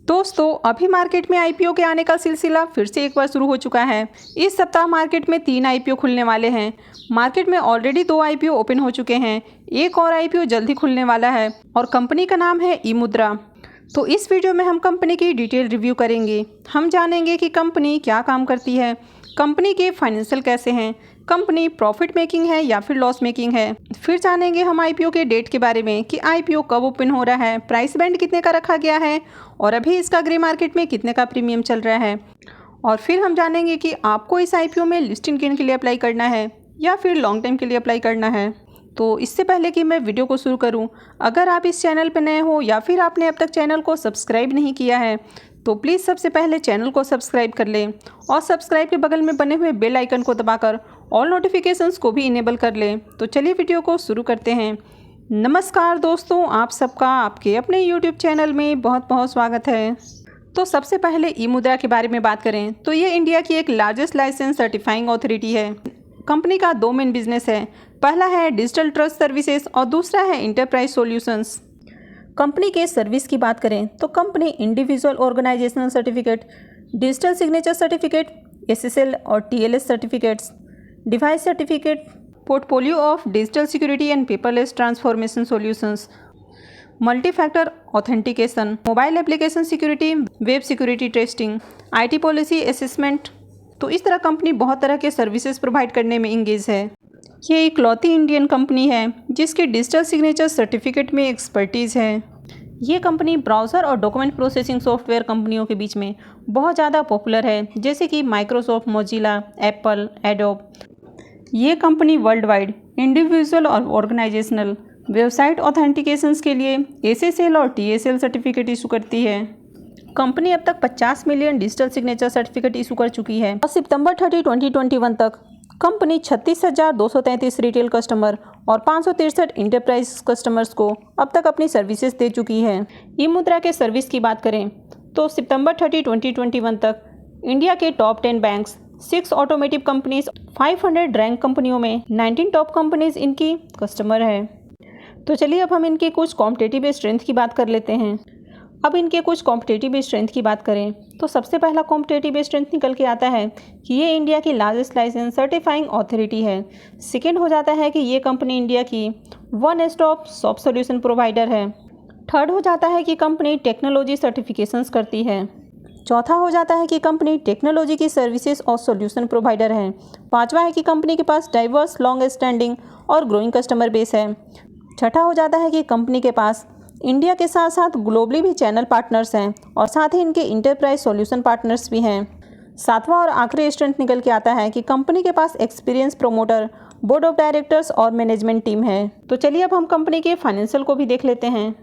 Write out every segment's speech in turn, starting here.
दोस्तों अभी मार्केट में आईपीओ के आने का सिलसिला फिर से एक बार शुरू हो चुका है। इस सप्ताह मार्केट में 3 आईपीओ खुलने वाले हैं। मार्केट में ऑलरेडी 2 आईपीओ ओपन हो चुके हैं, एक और आईपीओ जल्दी खुलने वाला है और कंपनी का नाम है ई-मुद्रा। तो इस वीडियो में हम कंपनी की डिटेल रिव्यू करेंगे। हम जानेंगे कि कंपनी क्या काम करती है, कंपनी के फाइनेंशियल कैसे हैं, कंपनी प्रॉफिट मेकिंग है या फिर लॉस मेकिंग है। फिर जानेंगे हम आईपीओ के डेट के बारे में कि आईपीओ कब ओपन हो रहा है, प्राइस बैंड कितने का रखा गया है और अभी इसका ग्रे मार्केट में कितने का प्रीमियम चल रहा है। और फिर हम जानेंगे कि आपको इस आईपीओ में लिस्टिंग गेन के लिए अप्लाई करना है या फिर लॉन्ग टाइम के लिए अप्लाई करना है। तो इससे पहले कि मैं वीडियो को शुरू करूं, अगर आप इस चैनल पर नए हो या फिर आपने अब तक चैनल को सब्सक्राइब नहीं किया है तो प्लीज़ सबसे पहले चैनल को सब्सक्राइब कर लें और सब्सक्राइब के बगल में बने हुए बेल आइकन को दबाकर ऑल नोटिफिकेशंस को भी इनेबल कर लें। तो चलिए वीडियो को शुरू करते हैं। नमस्कार दोस्तों, आप सबका आपके अपने यूट्यूब चैनल में बहुत बहुत स्वागत है। तो सबसे पहले ई-मुद्रा के बारे में बात करें तो ये इंडिया की एक लार्जेस्ट लाइसेंस सर्टिफाइंग अथॉरिटी है। कंपनी का 2 मेन बिजनेस है, पहला है डिजिटल ट्रस्ट सर्विसेज और दूसरा है इंटरप्राइज सॉल्यूशंस। कंपनी के सर्विस की बात करें तो company individual organisational certificate, digital signature certificate, SSL और TLS certificates, device certificate, portfolio of digital security and paperless transformation solutions, multi factor authentication, mobile application security, web security testing, IT policy assessment. तो इस तरह company बहुत तरह के services provide करने में engage है। ये इकलौती इंडियन कंपनी है जिसके डिजिटल सिग्नेचर सर्टिफिकेट में एक्सपर्टीज़ है। ये कंपनी ब्राउज़र और डॉक्यूमेंट प्रोसेसिंग सॉफ्टवेयर कंपनियों के बीच में बहुत ज़्यादा पॉपुलर है, जैसे कि माइक्रोसॉफ्ट, मोजिला, एप्पल, एडोब। ये कंपनी वर्ल्ड वाइड इंडिविजुअल और ऑर्गेनाइजेशनल वेबसाइट ऑथेंटिकेशंस के लिए एसएसएल और टीएसएल सर्टिफिकेट इशू करती है। कंपनी अब तक 50 million digital signature certificate issue कर चुकी है और सितंबर 30, 2021 तक कंपनी 36,233 रिटेल कस्टमर और 563 इंटरप्राइज कस्टमर्स को अब तक अपनी सर्विसेज दे चुकी है। ई-मुद्रा के सर्विस की बात करें तो सितंबर 30, 2021 तक इंडिया के top 10 banks, 6 automotive companies, 500 rank कंपनियों में 19 टॉप कंपनीज इनकी कस्टमर है। तो चलिए अब हम इनके कुछ कॉम्पिटिटिव स्ट्रेंथ की बात कर लेते हैं। अब इनके कुछ कॉम्पिटिटिव स्ट्रेंथ की बात करें तो सबसे पहला कॉम्पिटिटिव स्ट्रेंथ निकल के आता है कि ये इंडिया की लार्जेस्ट लाइसेंस सर्टिफाइंग अथॉरिटी है। सेकेंड हो जाता है कि ये कंपनी इंडिया की one stop shop solution provider है। थर्ड हो जाता है कि कंपनी टेक्नोलॉजी सर्टिफिकेशंस करती है। चौथा हो जाता है कि कंपनी टेक्नोलॉजी की सर्विसेज और सॉल्यूशन प्रोवाइडर है। पांचवा है कि कंपनी के पास डाइवर्स, लॉन्ग स्टैंडिंग और ग्रोइंग कस्टमर बेस है। छठा हो जाता है कि कंपनी के पास इंडिया के साथ साथ ग्लोबली भी चैनल पार्टनर्स हैं और साथ ही इनके इंटरप्राइज सॉल्यूशन पार्टनर्स भी हैं। सातवां और आखिरी स्ट्रेंथ निकल के आता है कि कंपनी के पास experience promoter, board of directors और मैनेजमेंट टीम है। तो चलिए अब हम कंपनी के फाइनेंशियल को भी देख लेते हैं।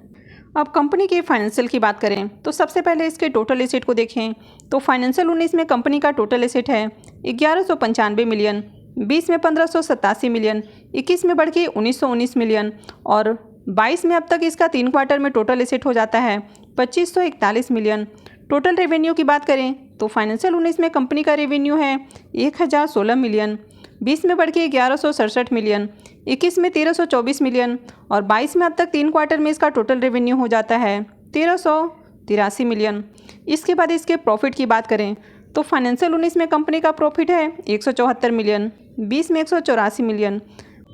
अब कंपनी के फाइनेंशियल की बात करें तो सबसे पहले इसके टोटल एसेट को देखें तो फाइनेंशियल 19 में कंपनी का टोटल एसेट है 1195 मिलियन, 20 में 1587 मिलियन, 21 में बढ़ के 1919 मिलियन और 22 में अब तक इसका 3 क्वार्टर में टोटल एसेट हो जाता है 2541 मिलियन। टोटल रेवेन्यू की बात करें तो फाइनेंशियल 19 में कंपनी का रेवेन्यू है 1016 मिलियन, 20 में बढ़ के 1167 मिलियन, 21 में 1324 मिलियन और 22 में अब तक 3 क्वार्टर में इसका टोटल रेवेन्यू हो जाता है 1383 मिलियन। इसके बाद इसके प्रॉफिट की बात करें तो फाइनेंशियल 19 में कंपनी का प्रॉफिट है 174 मिलियन, 20 में 184 मिलियन,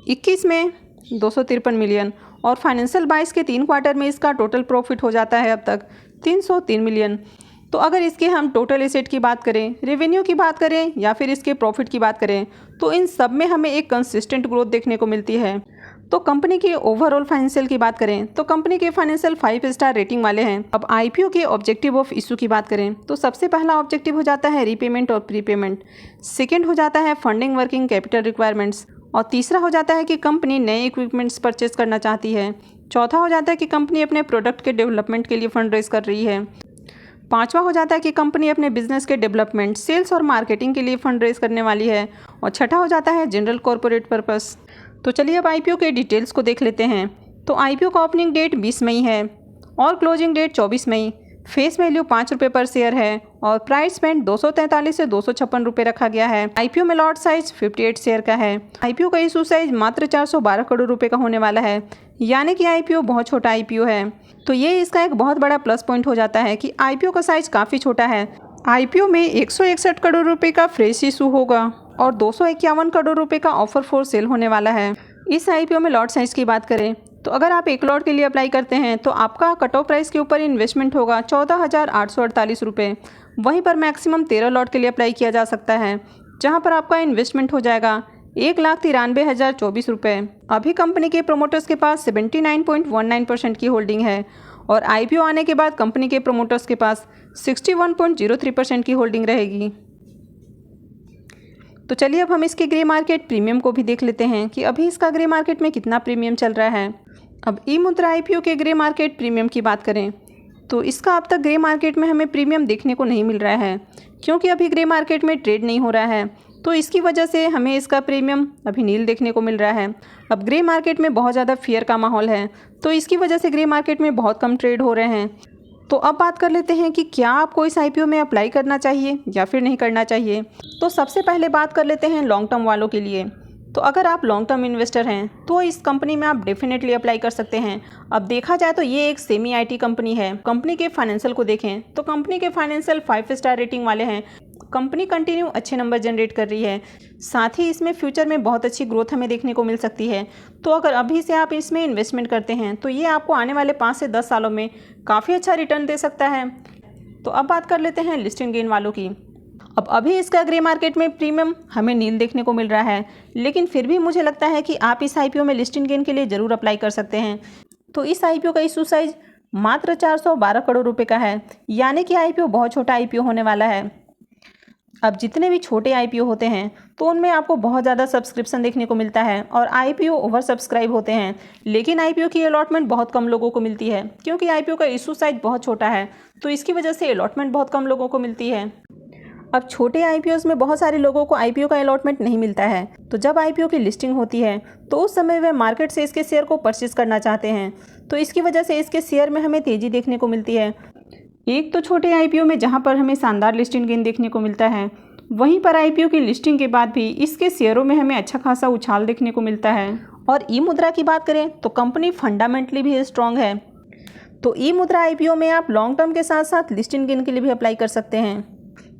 21 में 253 मिलियन और फाइनेंशियल 22 के 3 क्वार्टर में इसका टोटल प्रॉफिट हो जाता है अब तक 303 मिलियन। तो अगर इसके हम टोटल एसेट की बात करें, रेवेन्यू की बात करें या फिर इसके प्रॉफिट की बात करें तो इन सब में हमें एक कंसिस्टेंट ग्रोथ देखने को मिलती है। तो कंपनी के ओवरऑल फाइनेंशियल की बात करें तो कंपनी के फाइनेंशियल 5 स्टार रेटिंग वाले हैं। अब आईपीओ के ऑब्जेक्टिव ऑफ इशू की बात करें तो सबसे पहला ऑब्जेक्टिव हो जाता है रीपेमेंट और प्रीपेमेंट। सेकेंड हो जाता है फंडिंग वर्किंग कैपिटल रिक्वायरमेंट्स और तीसरा हो जाता है कि कंपनी नए इक्विपमेंट्स परचेज करना चाहती है। चौथा हो जाता है कि कंपनी अपने प्रोडक्ट के डेवलपमेंट के लिए फंड रेज कर रही है। पांचवा हो जाता है कि कंपनी अपने बिजनेस के डेवलपमेंट, सेल्स और मार्केटिंग के लिए फंड रेज करने वाली है और छठा हो जाता है जनरल कॉर्पोरेट पर्पस। तो चलिए अब आईपीओ के डिटेल्स को देख लेते हैं। तो आईपीओ का ओपनिंग डेट 20 मई है और क्लोजिंग डेट 24 मई। फेस वैल्यू 5 रुपये पर शेयर है और प्राइस बैंड 243 से 256 रुपये रखा गया है। आईपीओ में लॉट साइज 58 शेयर का है। आईपीओ का इशू साइज मात्र 412 करोड़ रुपए का होने वाला है, यानी कि आईपीओ बहुत छोटा आईपीओ है। तो ये इसका एक बहुत बड़ा प्लस पॉइंट हो जाता है कि आईपीओ का साइज काफ़ी छोटा है। आईपीओ में 161 करोड़ रुपए का फ्रेश इशू होगा और 251 करोड़ रुपए का ऑफर फॉर सेल होने वाला है। इस आईपीओ में लॉट साइज की बात करें तो अगर आप 1 लॉट के लिए अप्लाई करते हैं तो आपका कट ऑफ प्राइस के ऊपर इन्वेस्टमेंट होगा 14,848 रुपये। वहीं पर मैक्सिमम 13 लॉट के लिए अप्लाई किया जा सकता है, जहां पर आपका इन्वेस्टमेंट हो जाएगा 1,93,024 रुपये। अभी कंपनी के प्रोमोटर्स के पास 79.19% की होल्डिंग है और आईपीओ आने के बाद कंपनी के प्रोमोटर्स के पास 61.03% की होल्डिंग रहेगी। तो चलिए अब हम इसके ग्रे मार्केट प्रीमियम को भी देख लेते हैं कि अभी इसका ग्रे मार्केट में कितना प्रीमियम चल रहा है। अब ई मुद्रा आईपीओ के ग्रे मार्केट प्रीमियम की बात करें तो इसका अब तक ग्रे मार्केट में हमें प्रीमियम देखने को नहीं मिल रहा है, क्योंकि अभी ग्रे मार्केट में ट्रेड नहीं हो रहा है। तो इसकी वजह से हमें इसका प्रीमियम अभी नील देखने को मिल रहा है। अब ग्रे मार्केट में बहुत ज़्यादा फियर का माहौल है, तो इसकी वजह से ग्रे मार्केट में बहुत कम ट्रेड हो रहे हैं। तो अब बात कर लेते हैं कि क्या आपको इस आईपीओ में अप्लाई करना चाहिए या फिर नहीं करना चाहिए। तो सबसे पहले बात कर लेते हैं लॉन्ग टर्म वालों के लिए। तो अगर आप लॉन्ग टर्म इन्वेस्टर हैं तो इस कंपनी में आप डेफिनेटली अप्लाई कर सकते हैं। अब देखा जाए तो ये एक सेमी आईटी कंपनी है। कंपनी के फाइनेंशियल को देखें तो कंपनी के फाइनेंशियल 5 स्टार रेटिंग वाले हैं। कंपनी कंटिन्यू अच्छे नंबर जनरेट कर रही है, साथ ही इसमें फ्यूचर में बहुत अच्छी ग्रोथ हमें देखने को मिल सकती है। तो अगर अभी से आप इसमें इन्वेस्टमेंट करते हैं तो ये आपको आने वाले 5 से 10 सालों में काफ़ी अच्छा रिटर्न दे सकता है। तो अब बात कर लेते हैं लिस्टिंग गेन वालों की। अब अभी इसका ग्रे मार्केट में प्रीमियम हमें नील देखने को मिल रहा है, लेकिन फिर भी मुझे लगता है कि आप इस आईपीओ में लिस्टिंग गेन के लिए ज़रूर अप्लाई कर सकते हैं। तो इस आईपीओ का इशू साइज मात्र 412 करोड़ रुपए का है, यानी कि आईपीओ बहुत छोटा आईपीओ होने वाला है। अब जितने भी छोटे आईपीओ होते हैं तो उनमें आपको बहुत ज़्यादा सब्सक्रिप्शन देखने को मिलता है और आईपीओ ओवर सब्सक्राइब होते हैं, लेकिन आईपीओ की अलॉटमेंट बहुत कम लोगों को मिलती है, क्योंकि आईपीओ का इशू साइज बहुत छोटा है। तो इसकी वजह से अलॉटमेंट बहुत कम लोगों को मिलती है। अब छोटे आईपीओस में बहुत सारे लोगों को आईपीओ का अलॉटमेंट नहीं मिलता है, तो जब आईपीओ की लिस्टिंग होती है तो उस समय वे मार्केट से इसके शेयर को परचेज करना चाहते हैं। तो इसकी वजह से इसके शेयर में हमें तेज़ी देखने को मिलती है। एक तो छोटे आईपीओ में जहां पर हमें शानदार लिस्टिंग गेन देखने को मिलता है, वहीं पर आईपीओ की लिस्टिंग के बाद भी इसके शेयरों में हमें अच्छा खासा उछाल देखने को मिलता है। और ई मुद्रा की बात करें तो कंपनी फंडामेंटली भी स्ट्रॉन्ग है। तो ई मुद्रा आईपीओ में आप लॉन्ग टर्म के साथ साथ लिस्टिंग गेन के लिए भी अप्लाई कर सकते हैं।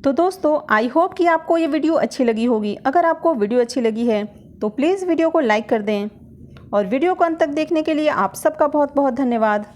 तो दोस्तों, आई होप कि आपको ये वीडियो अच्छी लगी होगी। अगर आपको वीडियो अच्छी लगी है तो प्लीज़ वीडियो को लाइक कर दें और वीडियो को अंत तक देखने के लिए आप सबका बहुत बहुत धन्यवाद।